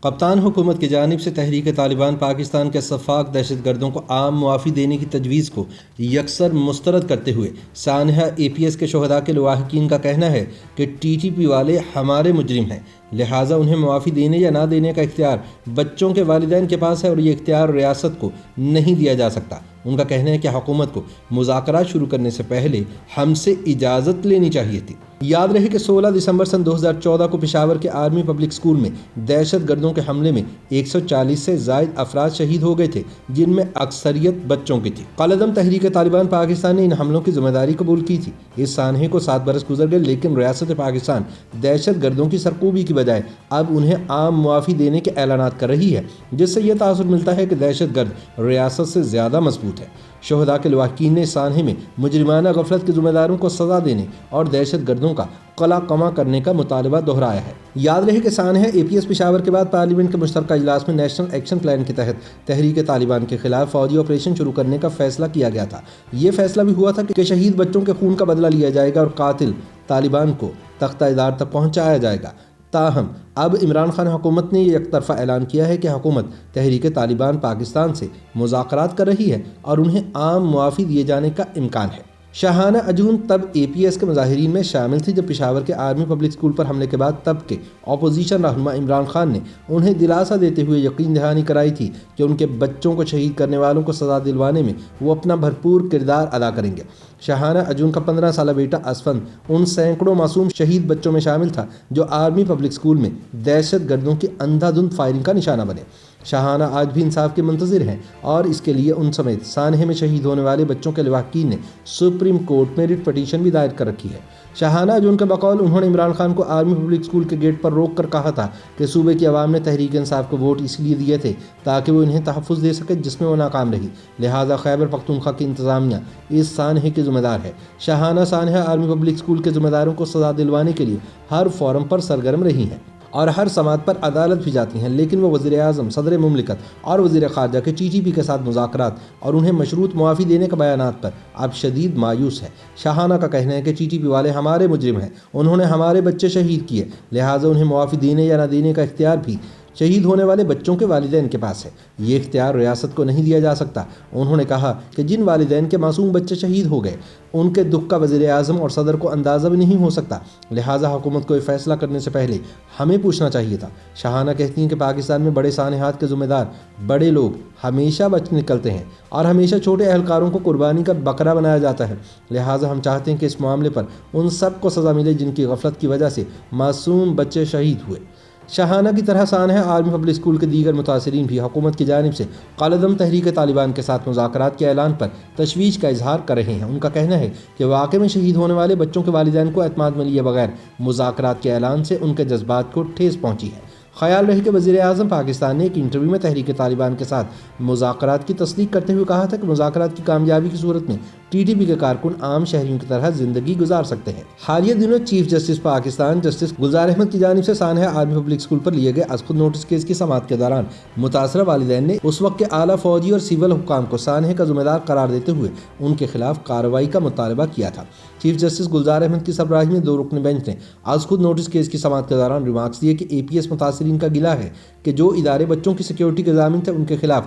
کپتان حکومت کی جانب سے تحریک طالبان پاکستان کے شفاق دہشت گردوں کو عام معافی دینے کی تجویز کو یکسر مسترد کرتے ہوئے سانحہ APS کے شہداء کے لواحقین کا کہنا ہے کہ TTP والے ہمارے مجرم ہیں، لہٰذا انہیں معافی دینے یا نہ دینے کا اختیار بچوں کے والدین کے پاس ہے اور یہ اختیار ریاست کو نہیں دیا جا سکتا۔ ان کا کہنا ہے کہ حکومت کو مذاکرات شروع کرنے سے پہلے ہم سے اجازت لینی چاہیے تھی۔ یاد رہے کہ 16 دسمبر سن 2014 کو پشاور کے آرمی پبلک سکول میں دہشت گردوں کے حملے میں 140 سے زائد افراد شہید ہو گئے تھے، جن میں اکثریت بچوں کی تھی۔ قلعدم تحریک طالبان پاکستان نے ان حملوں کی ذمہ داری قبول کی تھی۔ اس سانحے کو 7 برس گزر گئے، لیکن ریاست پاکستان دہشت گردوں کی سرکوبی کی بجائے اب انہیں عام معافی دینے کے اعلانات کر رہی ہے، جس سے یہ تاثر ملتا ہے کہ دہشت گرد ریاست سے زیادہ مضبوط ہے۔ شہداء کے لواحقین نے سانحے میں مجرمانہ غفلت کے ذمہ داروں کو سزا دینے اور دہشت گردوں کا قلع کما کرنے کا مطالبہ دہرایا ہے۔ یاد رہے کہ سانحہ APS پشاور کے بعد پارلیمنٹ کے مشترکہ اجلاس میں نیشنل ایکشن پلان کے تحت تحریک طالبان کے خلاف فوجی آپریشن شروع کرنے کا فیصلہ کیا گیا تھا۔ یہ فیصلہ بھی ہوا تھا کہ شہید بچوں کے خون کا بدلہ لیا جائے گا اور قاتل طالبان کو تختہ دار تک پہنچایا جائے گا۔ تاہم اب عمران خان حکومت نے یہ یک طرفہ اعلان کیا ہے کہ حکومت تحریک طالبان پاکستان سے مذاکرات کر رہی ہے اور انہیں عام معافی دیے جانے کا امکان ہے۔ شاہانہ اجون تب APS کے مظاہرین میں شامل تھی جب پشاور کے آرمی پبلک سکول پر حملے کے بعد تب کے اپوزیشن رہنما عمران خان نے انہیں دلاسا دیتے ہوئے یقین دہانی کرائی تھی کہ ان کے بچوں کو شہید کرنے والوں کو سزا دلوانے میں وہ اپنا بھرپور کردار ادا کریں گے۔ شاہانہ اجون کا 15 سالہ بیٹا اسفند ان سینکڑوں معصوم شہید بچوں میں شامل تھا جو آرمی پبلک سکول میں دہشت گردوں کی اندھا دھند فائرنگ کا نشانہ بنے۔ شاہانہ آج بھی انصاف کے منتظر ہیں اور اس کے لیے ان سمیت سانحے میں شہید ہونے والے بچوں کے لواحقین نے سپریم کورٹ میں ریٹ پٹیشن بھی دائر کر رکھی ہے۔ شاہانہ اجون کے بقول انہوں نے عمران خان کو آرمی پبلک سکول کے گیٹ پر روک کر کہا تھا کہ صوبے کی عوام نے تحریک انصاف کو ووٹ اس لیے دیے تھے تاکہ وہ انہیں تحفظ دے سکے جس میں وہ ناکام رہی، لہٰذا خیبر پختونخوا کی انتظامیہ اس سانحے کی ذمہ دار ہے۔ شاہانہ سانحہ آرمی پبلک سکول کے ذمہ داروں کو سزا دلوانے کے لیے ہر فورم پر سرگرم رہی ہیں اور ہر سماعت پر عدالت بھی جاتی ہیں، لیکن وہ وزیر اعظم، صدر مملکت اور وزیر خارجہ کے TTP کے ساتھ مذاکرات اور انہیں مشروط معافی دینے کے بیانات پر اب شدید مایوس ہے۔ شاہانہ کا کہنا ہے کہ TTP والے ہمارے مجرم ہیں، انہوں نے ہمارے بچے شہید کیے، لہٰذا انہیں معافی دینے یا نہ دینے کا اختیار بھی شہید ہونے والے بچوں کے والدین کے پاس ہے، یہ اختیار ریاست کو نہیں دیا جا سکتا۔ انہوں نے کہا کہ جن والدین کے معصوم بچے شہید ہو گئے ان کے دکھ کا وزیر اعظم اور صدر کو اندازہ بھی نہیں ہو سکتا، لہٰذا حکومت کو یہ فیصلہ کرنے سے پہلے ہمیں پوچھنا چاہیے تھا۔ شاہانہ کہتی ہیں کہ پاکستان میں بڑے سانحات کے ذمہ دار بڑے لوگ ہمیشہ بچ نکلتے ہیں اور ہمیشہ چھوٹے اہلکاروں کو قربانی کا بکرا بنایا جاتا ہے، لہٰذا ہم چاہتے ہیں کہ اس معاملے پر ان سب کو سزا ملے جن کی غفلت کی وجہ سے معصوم بچے شہید ہوئے۔ شاہانہ کی طرح سانحہ آرمی پبلک سکول کے دیگر متاثرین بھی حکومت کی جانب سے قلعدم تحریک طالبان کے ساتھ مذاکرات کے اعلان پر تشویش کا اظہار کر رہے ہیں۔ ان کا کہنا ہے کہ واقعے میں شہید ہونے والے بچوں کے والدین کو اعتماد میں لیے بغیر مذاکرات کے اعلان سے ان کے جذبات کو ٹھیس پہنچی ہے۔ خیال رہے کہ وزیر اعظم پاکستان نے ایک انٹرویو میں تحریک طالبان کے ساتھ مذاکرات کی تصدیق کرتے ہوئے کہا تھا کہ مذاکرات کی کامیابی کی صورت میں TTP کے کارکن عام شہریوں کی طرح زندگی گزار سکتے ہیں۔ حالیہ دنوں chief justice Pakistan justice Gulzar Ahmed کی جانب سے سانحہ آرمی پبلک سکول پر لیے گئے از خود نوٹس کیس کی سماعت کے دوران متاثرہ والدین نے اس وقت کے اعلیٰ فوجی اور سول حکام کو سانحے کا ذمہ دار قرار دیتے ہوئے ان کے خلاف کارروائی کا مطالبہ کیا تھا۔ چیف جسٹس گلزار احمد کی سربراہی میں 2 رکنی بینچ نے از خود نوٹس کیس کی سماعت کے دوران ریمارکس دیے کہ APS متاثرین کا گلہ ہے کہ جو ادارے بچوں کی سیکیورٹی کے ضامن تھے ان کے خلاف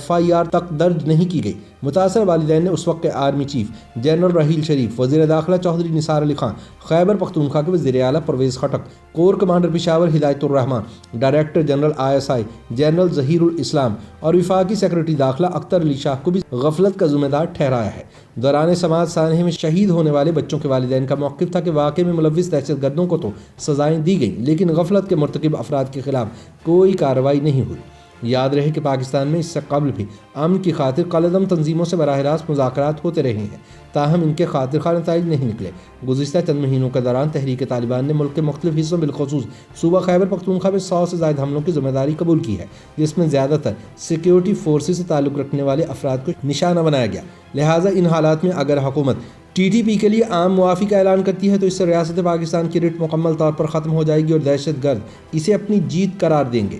FIR تک درج نہیں کی گئی۔ متاثرہ والدین نے اس وقت کے آرمی چیف جنرل رحیل شریف، وزیر داخلہ چودھری نثار علی خان، خیبر پختونخوا کے وزیر اعلیٰ Pervez Khattak, corps commander Peshawar Hidayat ur-Rehman, director general ISI general Zaheer ul-Islam اور وفاقی سیکرٹری داخلہ اختر علی شاہ کو بھی غفلت کا ذمہ دار ٹھہرایا ہے۔ دوران سماعت سانحے میں شہید ہونے والے بچوں کے والدین کا موقف تھا کہ واقعے میں ملوث دہشت گردوں کو تو سزائیں دی گئیں، لیکن غفلت کے مرتکب افراد کے خلاف کوئی کارروائی نہیں ہوئی۔ یاد رہے کہ پاکستان میں اس سے قبل بھی امن کی خاطر قلعدم تنظیموں سے براہ راست مذاکرات ہوتے رہے ہیں، تاہم ان کے خاطر خواہ نتائج نہیں نکلے۔ گزشتہ چند مہینوں کے دوران تحریک طالبان نے ملک کے مختلف حصوں بالخصوص صوبہ خیبر پختونخوا میں 100 سے زائد حملوں کی ذمہ داری قبول کی ہے، جس میں زیادہ تر سیکیورٹی فورسز سے تعلق رکھنے والے افراد کو نشانہ بنایا گیا۔ لہٰذا ان حالات میں اگر حکومت TTP کے لیے عام معافی کا اعلان کرتی ہے تو اس سے ریاست پاکستان کی رٹ مکمل طور پر ختم ہو جائے گی اور دہشت گرد اسے اپنی جیت قرار دیں گے۔